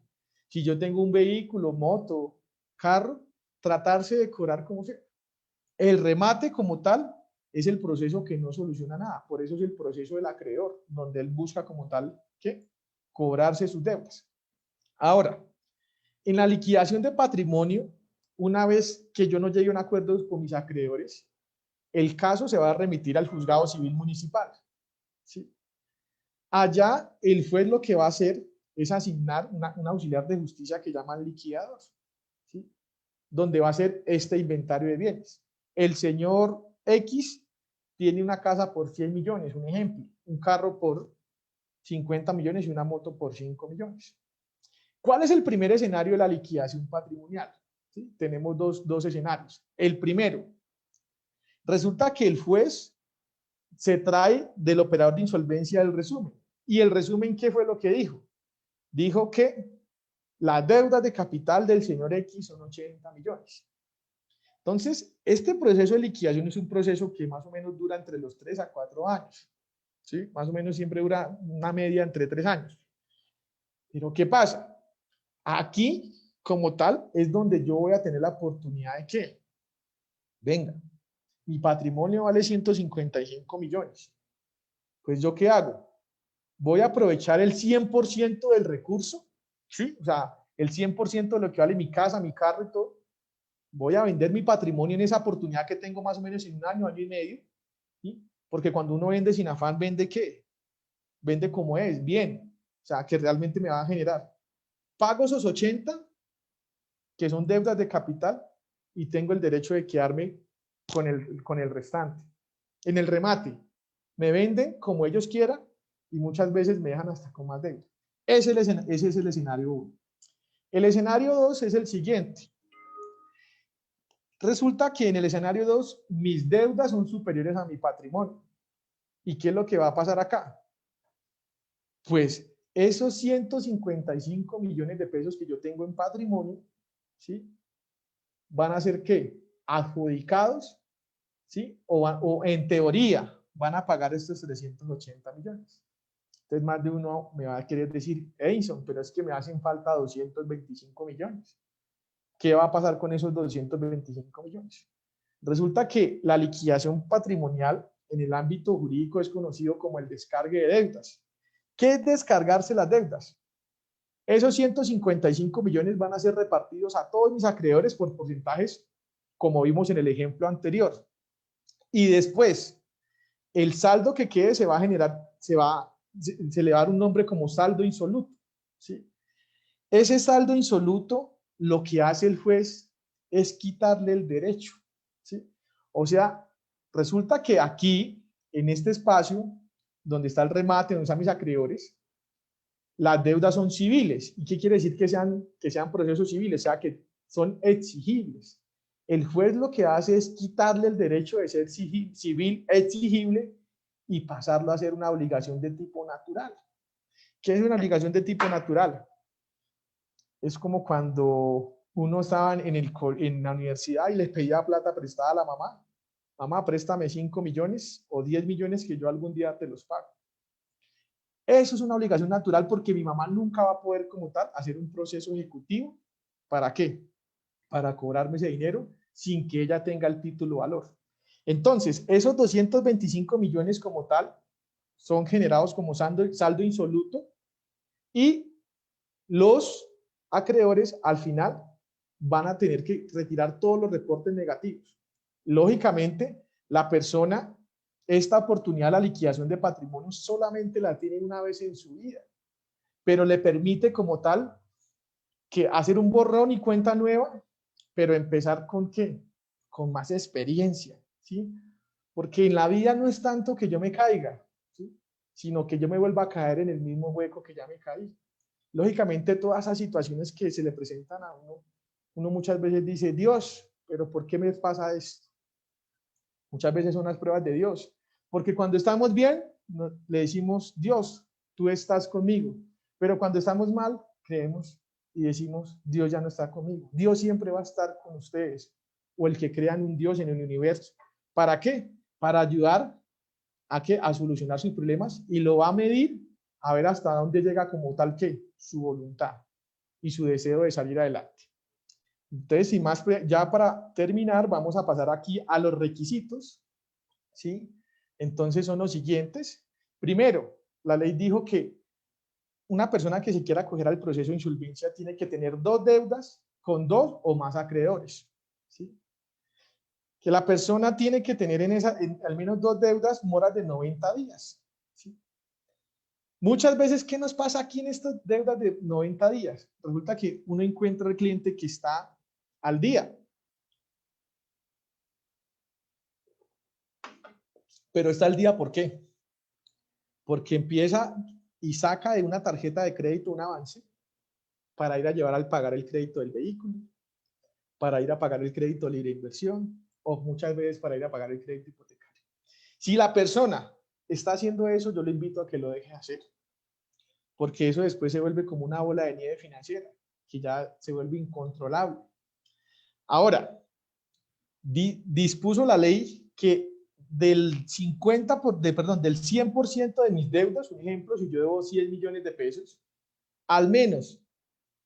Si yo tengo un vehículo, moto, carro, tratarse de cobrar como sea. El remate como tal es el proceso que no soluciona nada. Por eso es el proceso del acreedor, donde él busca como tal que cobrarse sus deudas. Ahora, en la liquidación de patrimonio, una vez que yo no llegue a un acuerdo con mis acreedores, el caso se va a remitir al juzgado civil municipal, ¿sí? Allá el juez lo que va a hacer es asignar un auxiliar de justicia que llaman liquidador, ¿sí?, donde va a ser este inventario de bienes. El señor X tiene una casa por 100 millones, un ejemplo, un carro por 50 millones y una moto por 5 millones. ¿Cuál es el primer escenario de la liquidación patrimonial? ¿Sí? Tenemos dos escenarios. El primero, resulta que el juez se trae del operador de insolvencia el resumen. ¿Y el resumen qué fue lo que dijo? Dijo que la deuda de capital del señor X son 80 millones. Entonces, este proceso de liquidación es un proceso que más o menos dura entre los 3 a 4 años. ¿Sí? Más o menos siempre dura una media entre 3 años. Pero ¿qué pasa? Aquí, como tal, es donde yo voy a tener la oportunidad de que, venga, mi patrimonio vale 155 millones. Pues ¿yo qué hago? Voy a aprovechar el 100% del recurso, ¿sí? O sea, el 100% de lo que vale mi casa, mi carro y todo. Voy a vender mi patrimonio en esa oportunidad que tengo más o menos en un año, año y medio, ¿sí? Porque cuando uno vende sin afán, ¿vende qué? Vende como es, bien. O sea, que realmente me va a generar. Pago esos 80, que son deudas de capital, y tengo el derecho de quedarme con el restante. En el remate, me venden como ellos quieran y muchas veces me dejan hasta con más deuda. Ese es el escenario 1. El escenario 2 es el siguiente. Resulta que en el escenario 2 mis deudas son superiores a mi patrimonio. ¿Y qué es lo que va a pasar acá? Pues esos 155 millones de pesos que yo tengo en patrimonio, ¿sí? Van a ser ¿qué? Adjudicados, ¿sí? O en teoría van a pagar estos 380 millones. Entonces más de uno me va a querer decir, Edison, pero es que me hacen falta 225 millones. ¿Qué va a pasar con esos 225 millones? Resulta que la liquidación patrimonial en el ámbito jurídico es conocido como el descargue de deudas. ¿Qué es descargarse las deudas? Esos 155 millones van a ser repartidos a todos mis acreedores por porcentajes, como vimos en el ejemplo anterior. Y después, el saldo que quede se va a generar, se le va a dar un nombre como saldo insoluto, ¿sí? Ese saldo insoluto, lo que hace el juez es quitarle el derecho, ¿sí? O sea, resulta que aquí, en este espacio, donde está el remate, donde están mis acreedores, las deudas son civiles. ¿Y qué quiere decir que sean procesos civiles? O sea, que son exigibles. El juez lo que hace es quitarle el derecho de ser civil exigible y pasarlo a ser una obligación de tipo natural. ¿Qué es una obligación de tipo natural? Es como cuando uno estaba en la universidad y les pedía plata prestada a la mamá. Mamá, préstame 5 millones o 10 millones que yo algún día te los pago. Eso es una obligación natural porque mi mamá nunca va a poder como tal hacer un proceso ejecutivo. ¿Para qué? Para cobrarme ese dinero sin que ella tenga el título valor. Entonces, esos 225 millones como tal son generados como saldo insoluto y los acreedores al final van a tener que retirar todos los reportes negativos. Lógicamente, la persona, esta oportunidad, la liquidación de patrimonio, solamente la tiene una vez en su vida, pero le permite como tal que hacer un borrón y cuenta nueva, pero empezar con qué? Con más experiencia, ¿sí? Porque en la vida no es tanto que yo me caiga, ¿sí? Sino que yo me vuelva a caer en el mismo hueco que ya me caí. Lógicamente, todas esas situaciones que se le presentan a uno muchas veces dice, Dios, pero ¿por qué me pasa esto? Muchas veces son las pruebas de Dios, porque cuando estamos bien, le decimos, Dios, tú estás conmigo, pero cuando estamos mal, creemos y decimos, Dios ya no está conmigo. Dios siempre va a estar con ustedes, o el que crean un Dios en el universo. ¿Para qué? Para ayudar a solucionar sus problemas y lo va a medir a ver hasta dónde llega como tal que su voluntad y su deseo de salir adelante. Entonces, sin más, ya para terminar, vamos a pasar aquí a los requisitos, ¿sí? Entonces son los siguientes. Primero, la ley dijo que una persona que se quiera acoger al proceso de insolvencia tiene que tener 2 deudas con 2 o más acreedores, ¿sí? Que la persona tiene que tener en al menos 2 deudas moras de 90 días, ¿sí? Muchas veces, ¿qué nos pasa aquí en estas deudas de 90 días? Resulta que uno encuentra al cliente que está al día, pero está al día, ¿por qué? Porque empieza y saca de una tarjeta de crédito un avance para ir a llevar al pagar el crédito del vehículo, para ir a pagar el crédito de libre inversión o muchas veces para ir a pagar el crédito hipotecario. Si la persona está haciendo eso, yo le invito a que lo deje hacer, porque eso después se vuelve como una bola de nieve financiera, que ya se vuelve incontrolable. Ahora, dispuso la ley que del 50%, del 100% de mis deudas, un ejemplo, si yo debo 100 millones de pesos, al menos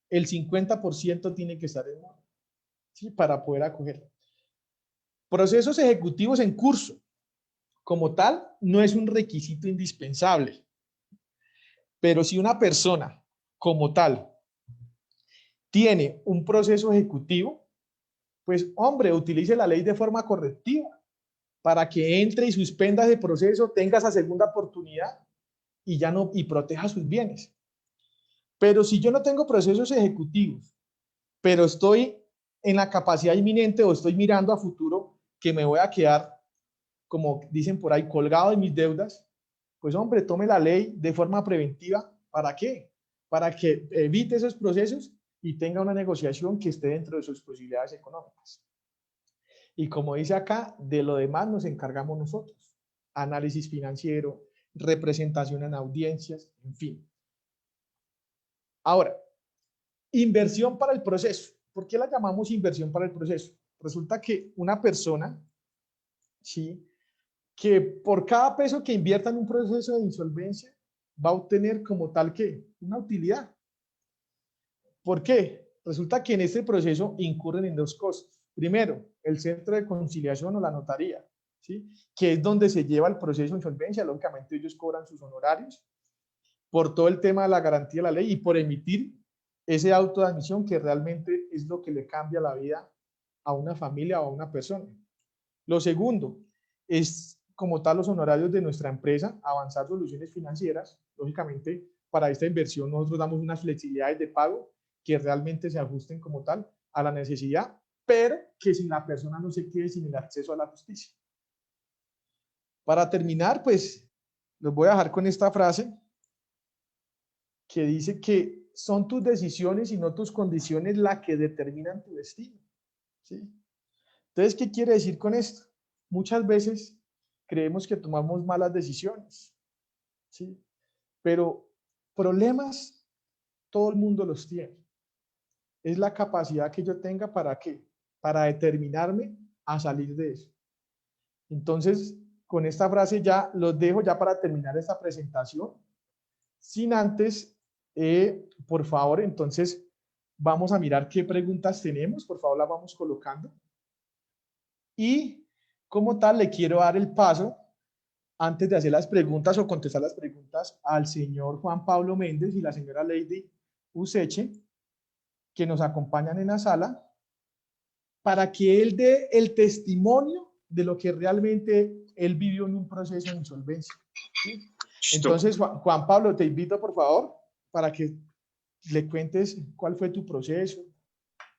el 50% tiene que estar en móvil, ¿sí? Para poder acoger. Procesos ejecutivos en curso, como tal, no es un requisito indispensable, pero si una persona como tal tiene un proceso ejecutivo, pues hombre, utilice la ley de forma correctiva para que entre y suspenda ese proceso, tenga esa segunda oportunidad y ya no, y proteja sus bienes. Pero si yo no tengo procesos ejecutivos, pero estoy en la capacidad inminente o estoy mirando a futuro que me voy a quedar, como dicen por ahí, colgado de mis deudas, pues hombre, tome la ley de forma preventiva. ¿Para qué? Para que evite esos procesos y tenga una negociación que esté dentro de sus posibilidades económicas. Y como dice acá, de lo demás nos encargamos nosotros. Análisis financiero, representación en audiencias, en fin. Ahora, inversión para el proceso. ¿Por qué la llamamos inversión para el proceso? Resulta que una persona, ¿sí?, que por cada peso que invierta en un proceso de insolvencia va a obtener como tal que una utilidad. ¿Por qué? Resulta que en este proceso incurren en dos cosas. Primero, el centro de conciliación o la notaría, ¿sí?, que es donde se lleva el proceso de insolvencia. Lógicamente ellos cobran sus honorarios por todo el tema de la garantía de la ley y por emitir ese auto de admisión que realmente es lo que le cambia la vida a una familia o a una persona. Lo segundo es como tal los honorarios de nuestra empresa, Avanzar Soluciones Financieras. Lógicamente, para esta inversión nosotros damos unas flexibilidades de pago que realmente se ajusten como tal a la necesidad, pero que sin la persona no se quede sin el acceso a la justicia. Para terminar, pues los voy a dejar con esta frase que dice que son tus decisiones y no tus condiciones las que determinan tu destino, ¿sí? Entonces, ¿qué quiere decir con esto? Muchas veces creemos que tomamos malas decisiones, ¿sí? Pero problemas todo el mundo los tiene. Es la capacidad que yo tenga para qué, para determinarme a salir de eso. Entonces, con esta frase ya los dejo ya para terminar esta presentación. Sin antes, por favor, entonces vamos a mirar qué preguntas tenemos. Por favor, las vamos colocando. Y como tal, le quiero dar el paso, antes de hacer las preguntas o contestar las preguntas, al señor Juan Pablo Méndez y la señora Lady Useche, que nos acompañan en la sala, para que él dé el testimonio de lo que realmente él vivió en un proceso de insolvencia, ¿sí? Entonces, Juan Pablo, te invito, por favor, para que le cuentes cuál fue tu proceso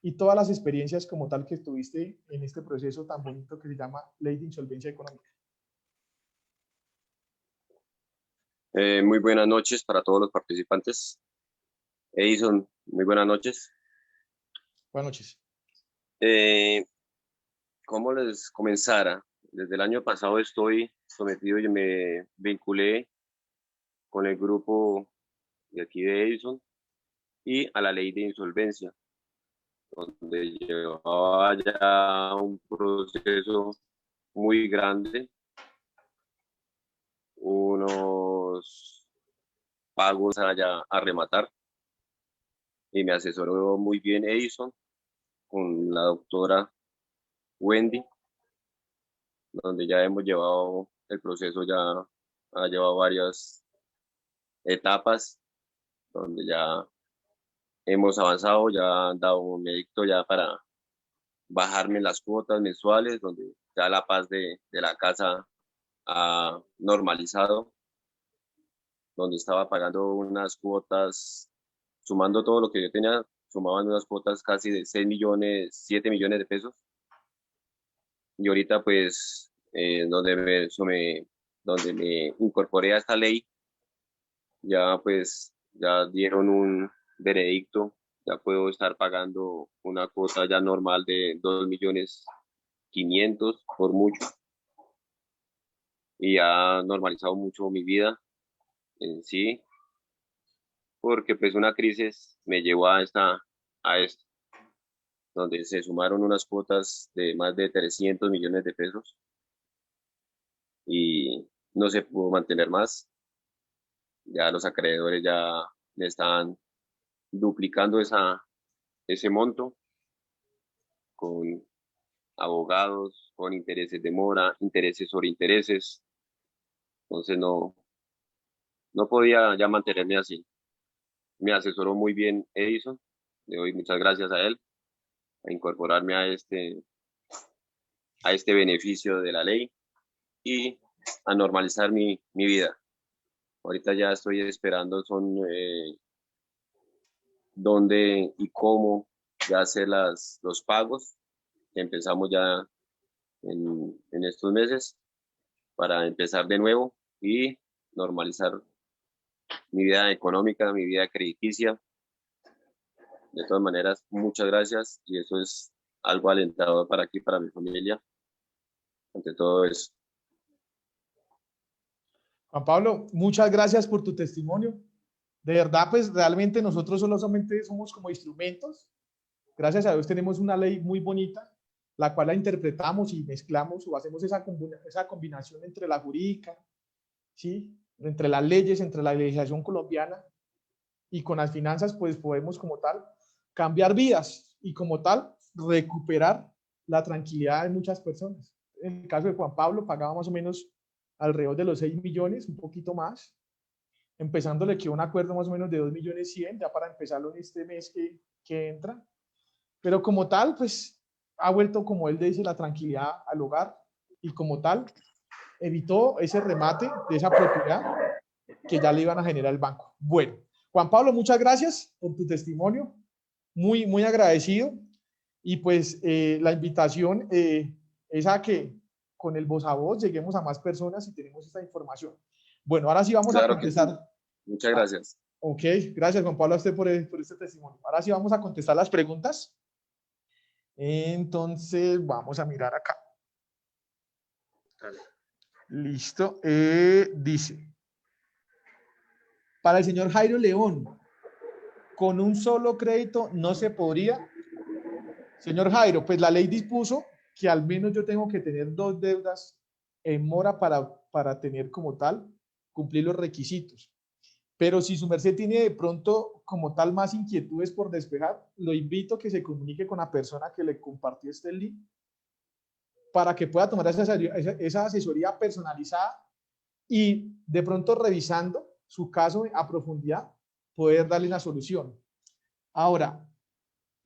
y todas las experiencias como tal que tuviste en este proceso tan bonito que se llama Ley de Insolvencia Económica. Muy buenas noches para todos los participantes. Edison, muy buenas noches. Buenas noches. ¿Cómo les comenzara? Desde el año pasado estoy sometido y me vinculé con el grupo de aquí de Edison y a la ley de insolvencia, donde llevaba ya un proceso muy grande, unos pagos allá a rematar, y me asesoró muy bien Edison con la doctora Wendy, donde ya hemos llevado el proceso, ya ha llevado varias etapas, donde ya hemos avanzado, ya han dado un edicto ya para bajarme las cuotas mensuales, donde ya la paz de la casa ha normalizado, donde estaba pagando unas cuotas, sumando todo lo que yo tenía, sumaban unas cuotas casi de 6 millones, 7 millones de pesos. Y ahorita pues donde me incorporé a esta ley, ya pues ya dieron un veredicto, ya puedo estar pagando una cuota ya normal de 2.500.000 por mucho, y ha normalizado mucho mi vida en sí, porque pues una crisis me llevó a esto, donde se sumaron unas cuotas de más de 300 millones de pesos y no se pudo mantener más. Ya los acreedores ya me estaban duplicando ese monto con abogados, con intereses de mora, intereses sobre intereses. Entonces no podía ya mantenerme así. Me asesoró muy bien Edison. Le doy muchas gracias a él a incorporarme a este beneficio de la ley y a normalizar mi vida. Ahorita ya estoy esperando son dónde y cómo ya hacer los pagos. Empezamos ya en estos meses para empezar de nuevo y normalizar mi vida económica, mi vida crediticia. De todas maneras, muchas gracias y eso es algo alentador para aquí, para mi familia. Ante todo eso. Juan Pablo, muchas gracias por tu testimonio. De verdad, pues realmente nosotros solamente somos como instrumentos. Gracias a Dios tenemos una ley muy bonita, la cual la interpretamos y mezclamos o hacemos esa combinación entre la jurídica, ¿sí? Entre las leyes, entre la legislación colombiana y con las finanzas, pues podemos como tal cambiar vidas y como tal recuperar la tranquilidad de muchas personas. En el caso de Juan Pablo pagaba más o menos alrededor de los 6 millones, un poquito más, empezándole que un acuerdo más o menos de 2.100.000 ya para empezarlo en este mes que entra. Pero como tal, pues ha vuelto, como él dice, la tranquilidad al hogar y como tal evitó ese remate de esa propiedad que ya le iban a generar el banco. Bueno, Juan Pablo, muchas gracias por tu testimonio, muy, muy agradecido y pues la invitación es a que con el voz a voz lleguemos a más personas y tenemos esta información. Bueno, ahora sí vamos a contestar. Sí. Muchas gracias. Ok, gracias Juan Pablo a usted por este testimonio. Ahora sí vamos a contestar las preguntas. Entonces, vamos a mirar acá. Listo. Dice, para el señor Jairo León, con un solo crédito no se podría. Señor Jairo, pues la ley dispuso que al menos yo tengo que tener 2 deudas en mora para tener como tal, cumplir los requisitos. Pero si su merced tiene de pronto como tal más inquietudes por despejar, lo invito a que se comunique con la persona que le compartió este link para que pueda tomar esa asesoría personalizada y de pronto revisando su caso a profundidad, poder darle una solución. Ahora,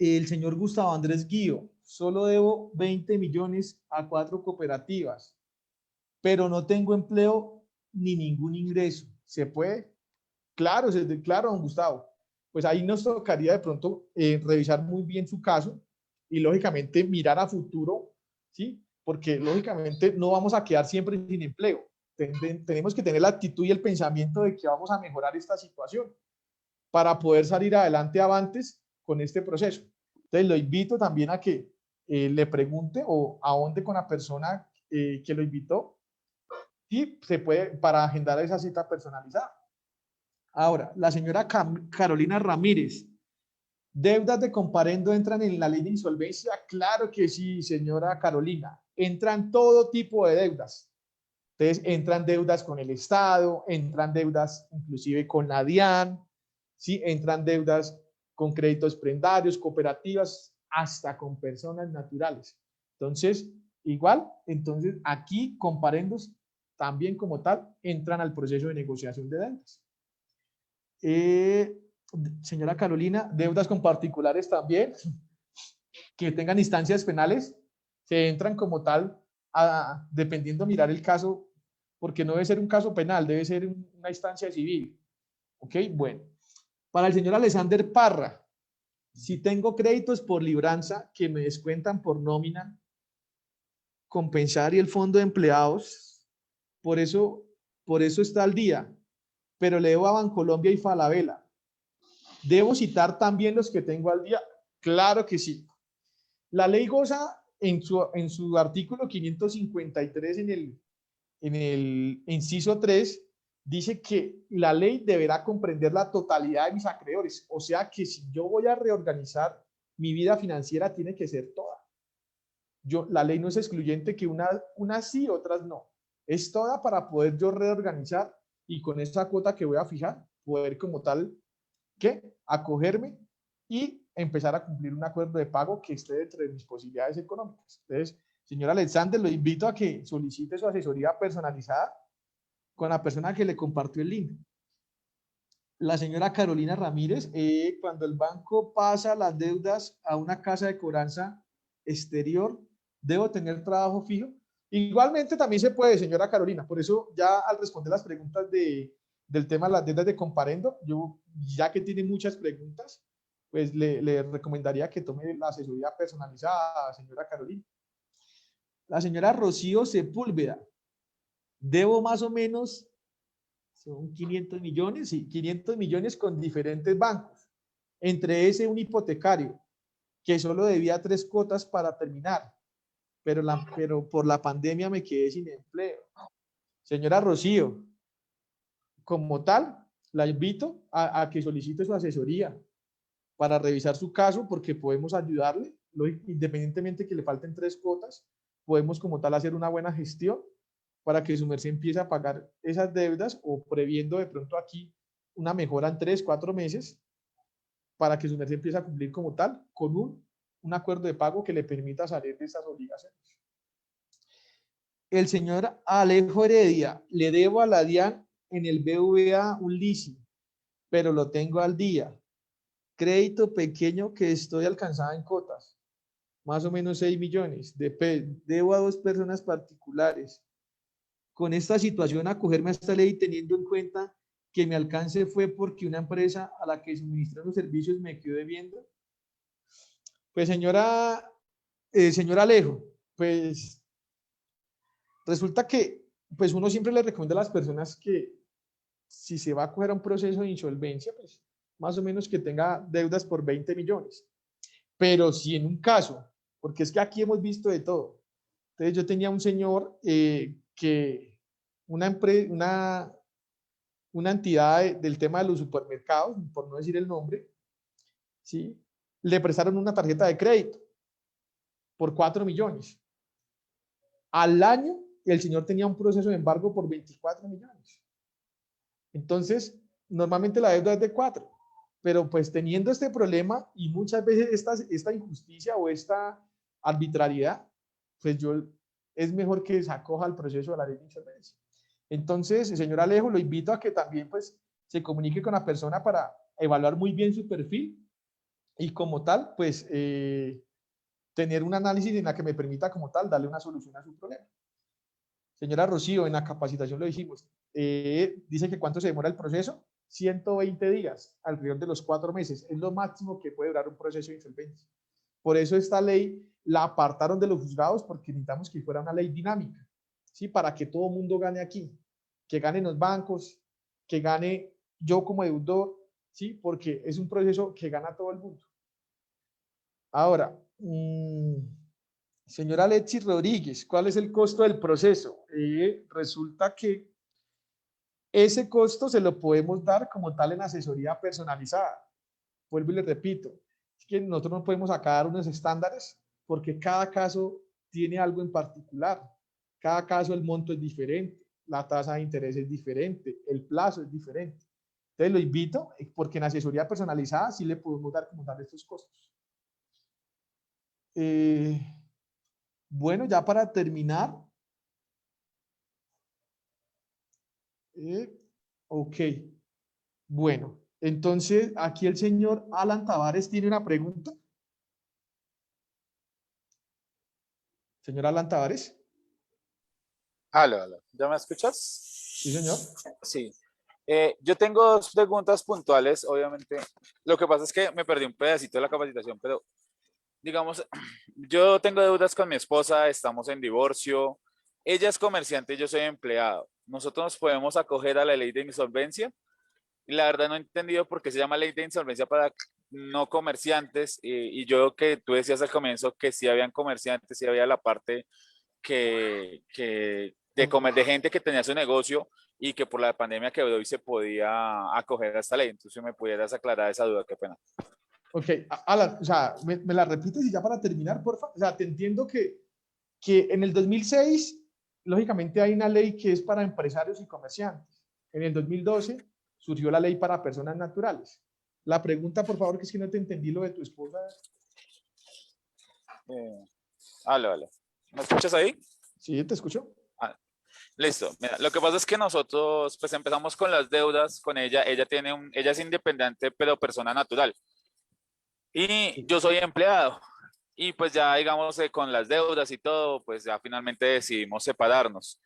el señor Gustavo Andrés Guío, solo debo 20 millones a 4 cooperativas, pero no tengo empleo ni ningún ingreso. ¿Se puede? Claro, claro, don Gustavo. Pues ahí nos tocaría de pronto revisar muy bien su caso y lógicamente mirar a futuro, ¿sí? Porque lógicamente no vamos a quedar siempre sin empleo. Tenemos que tener la actitud y el pensamiento de que vamos a mejorar esta situación para poder salir adelante avantes con este proceso. Entonces lo invito también a que le pregunte o ahonde con la persona que lo invitó y se puede para agendar esa cita personalizada. Ahora, la señora Carolina Ramírez, ¿deudas de comparendo entran en la ley de insolvencia? Claro que sí, señora Carolina. Entran todo tipo de deudas. Entonces, entran deudas con el Estado, entran deudas inclusive con la DIAN, ¿sí? Entran deudas con créditos prendarios, cooperativas, hasta con personas naturales. Entonces, igual, entonces aquí comparendos también como tal entran al proceso de negociación de deudas. Señora Carolina, deudas con particulares también, que tengan instancias penales, se entran como tal, dependiendo mirar el caso, porque no debe ser un caso penal, debe ser una instancia civil. Ok, bueno. Para el señor Alexander Parra, si tengo créditos por libranza que me descuentan por nómina, compensar y el fondo de empleados, por eso está al día, pero le debo a Bancolombia y Falabella. ¿Debo citar también los que tengo al día? Claro que sí. La ley goza en su artículo 553 en el inciso 3, dice que la ley deberá comprender la totalidad de mis acreedores. O sea que si yo voy a reorganizar mi vida financiera, tiene que ser toda. La ley no es excluyente que unas sí, otras no. Es toda para poder yo reorganizar y con esa cuota que voy a fijar, poder como tal ¿qué? Acogerme y empezar a cumplir un acuerdo de pago que esté dentro de mis posibilidades económicas. Entonces, señor Alexander, lo invito a que solicite su asesoría personalizada con la persona que le compartió el link. La señora Carolina Ramírez, cuando el banco pasa las deudas a una casa de cobranza exterior, ¿debo tener trabajo fijo? Igualmente también se puede, señora Carolina. Por eso ya al responder las preguntas del tema de las deudas de Comparendo, yo ya que tiene muchas preguntas, pues le recomendaría que tome la asesoría personalizada, señora Carolina. La señora Rocío Sepúlveda, debo más o menos, son 500 millones, sí, 500 millones con diferentes bancos, entre ese un hipotecario, que solo debía 3 cuotas para terminar, pero por la pandemia me quedé sin empleo. Señora Rocío, como tal, la invito a que solicite su asesoría para revisar su caso, porque podemos ayudarle, independientemente que le falten 3 cuotas, podemos como tal hacer una buena gestión para que su merced empiece a pagar esas deudas o previendo de pronto aquí una mejora en 3, 4 meses para que su merced empiece a cumplir como tal con un acuerdo de pago que le permita salir de estas obligaciones. El señor Alejo Heredia, le debo a la DIAN en el BVA un leasing, pero lo tengo al día. Crédito pequeño que estoy alcanzada en cotas, más o menos 6 millones. Debo a 2 personas particulares. Con esta situación, acogerme a esta ley teniendo en cuenta que mi alcance fue porque una empresa a la que suministran los servicios me quedó debiendo. Pues señor Alejo, pues resulta que pues uno siempre le recomienda a las personas que si se va a coger a un proceso de insolvencia, pues más o menos que tenga deudas por 20 millones. Pero si en un caso, porque es que aquí hemos visto de todo. Entonces yo tenía un señor que una entidad del tema de los supermercados, por no decir el nombre, ¿sí? Le prestaron una tarjeta de crédito por 4 millones. Al año, el señor tenía un proceso de embargo por 24 millones. Entonces, normalmente la deuda es de 4, pero pues teniendo este problema y muchas veces esta injusticia o esta arbitrariedad, pues es mejor que se acoja al proceso de la ley de insolvencia. Entonces, señor Alejo, lo invito a que también pues se comunique con la persona para evaluar muy bien su perfil y como tal, pues tener un análisis en la que me permita como tal darle una solución a su problema. Señora Rocío, en la capacitación lo dijimos, dice que cuánto se demora el proceso, 120 días, alrededor de los 4 meses, es lo máximo que puede durar un proceso de insolvencia. Por eso esta ley la apartaron de los juzgados porque necesitamos que fuera una ley dinámica, ¿sí? Para que todo el mundo gane aquí, que ganen los bancos, que gane yo como deudor, ¿sí? Porque es un proceso que gana todo el mundo. Ahora, señora Alexis Rodríguez, ¿cuál es el costo del proceso? Resulta que ese costo se lo podemos dar como tal en asesoría personalizada. Vuelvo y le repito, es que nosotros no podemos sacar unos estándares porque cada caso tiene algo en particular. Cada caso el monto es diferente, la tasa de interés es diferente, el plazo es diferente. Entonces lo invito porque en asesoría personalizada sí le podemos dar como tal estos costos. Bueno, ya para terminar. Ok. Bueno, entonces aquí el señor Alan Tavares tiene una pregunta. Señor Alan Tavares. Aló. ¿Ya me escuchas? Sí, señor. Sí. Yo tengo 2 preguntas puntuales, obviamente. Lo que pasa es que me perdí un pedacito de la capacitación, pero digamos, yo tengo deudas con mi esposa, estamos en divorcio. Ella es comerciante y yo soy empleado. ¿Nosotros nos podemos acoger a la ley de insolvencia? Y la verdad no he entendido por qué se llama ley de insolvencia para no comerciantes. Y yo que tú decías al comienzo que sí habían comerciantes, sí había la parte de gente que tenía su negocio y que por la pandemia quebró y se podía acoger a esta ley. Entonces me pudieras aclarar esa duda, qué pena. Ok, Alan, o sea, ¿me la repites y ya para terminar, por favor? O sea, te entiendo que en el 2006, lógicamente hay una ley que es para empresarios y comerciantes. En el 2012 surgió la ley para personas naturales. La pregunta, por favor, que es que no te entendí lo de tu esposa. Vale. ¿Me escuchas ahí? Sí, te escucho. Listo. Mira, lo que pasa es que nosotros pues empezamos con las deudas con ella. Ella es independiente, pero persona natural. Y yo soy empleado. Y pues ya digamos con las deudas y todo, pues ya finalmente decidimos separarnos.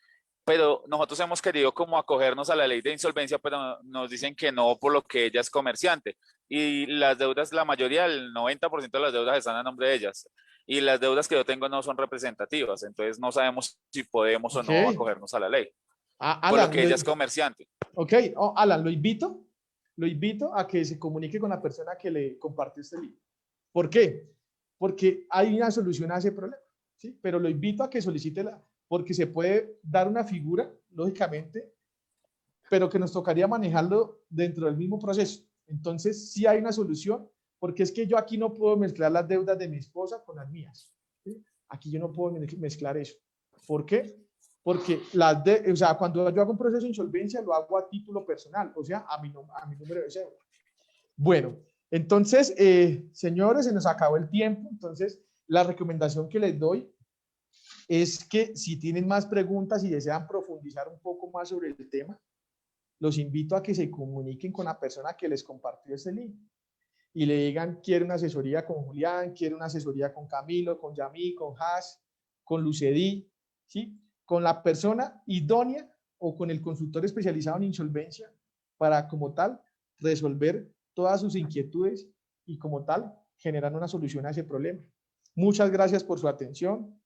Pero nosotros hemos querido como acogernos a la ley de insolvencia, pero nos dicen que no por lo que ella es comerciante. Y las deudas, la mayoría, el 90% de las deudas están a nombre de ellas. Y las deudas que yo tengo no son representativas, entonces no sabemos si podemos o Ok. no acogernos a la ley, por lo Alan, que ella es comerciante. ok, Alan, lo invito a que se comunique con la persona que le compartió este link. ¿Por qué? Porque hay una solución a ese problema, ¿sí? Pero lo invito a que solicite porque se puede dar una figura, lógicamente, pero que nos tocaría manejarlo dentro del mismo proceso. Entonces, sí hay una solución, porque es que yo aquí no puedo mezclar las deudas de mi esposa con las mías, ¿sí? Aquí yo no puedo mezclar eso. ¿Por qué? Porque o sea, cuando yo hago un proceso de insolvencia, lo hago a título personal, o sea, a mi número de cédula. Bueno, entonces, señores, se nos acabó el tiempo. Entonces, la recomendación que les doy es que si tienen más preguntas y desean profundizar un poco más sobre el tema, los invito a que se comuniquen con la persona que les compartió este link y le digan, quiero una asesoría con Julián, quiero una asesoría con Camilo, con Yamí, con Has, con Lucedí, ¿sí? Con la persona idónea o con el consultor especializado en insolvencia para, como tal, resolver todas sus inquietudes y, como tal, generar una solución a ese problema. Muchas gracias por su atención.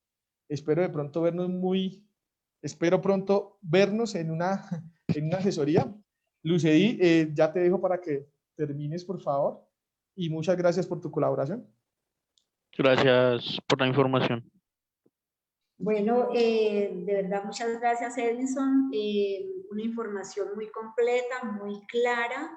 Espero pronto vernos en una asesoría. Lucedí, ya te dejo para que termines, por favor. Y muchas gracias por tu colaboración. Gracias por la información. Bueno, de verdad, muchas gracias, Edinson. Una información muy completa, muy clara.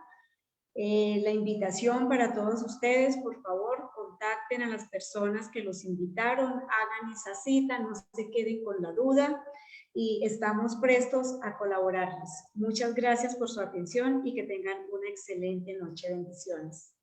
La invitación para todos ustedes, por favor, contacten a las personas que los invitaron, hagan esa cita, no se queden con la duda y estamos prestos a colaborarles. Muchas gracias por su atención y que tengan una excelente noche. Bendiciones.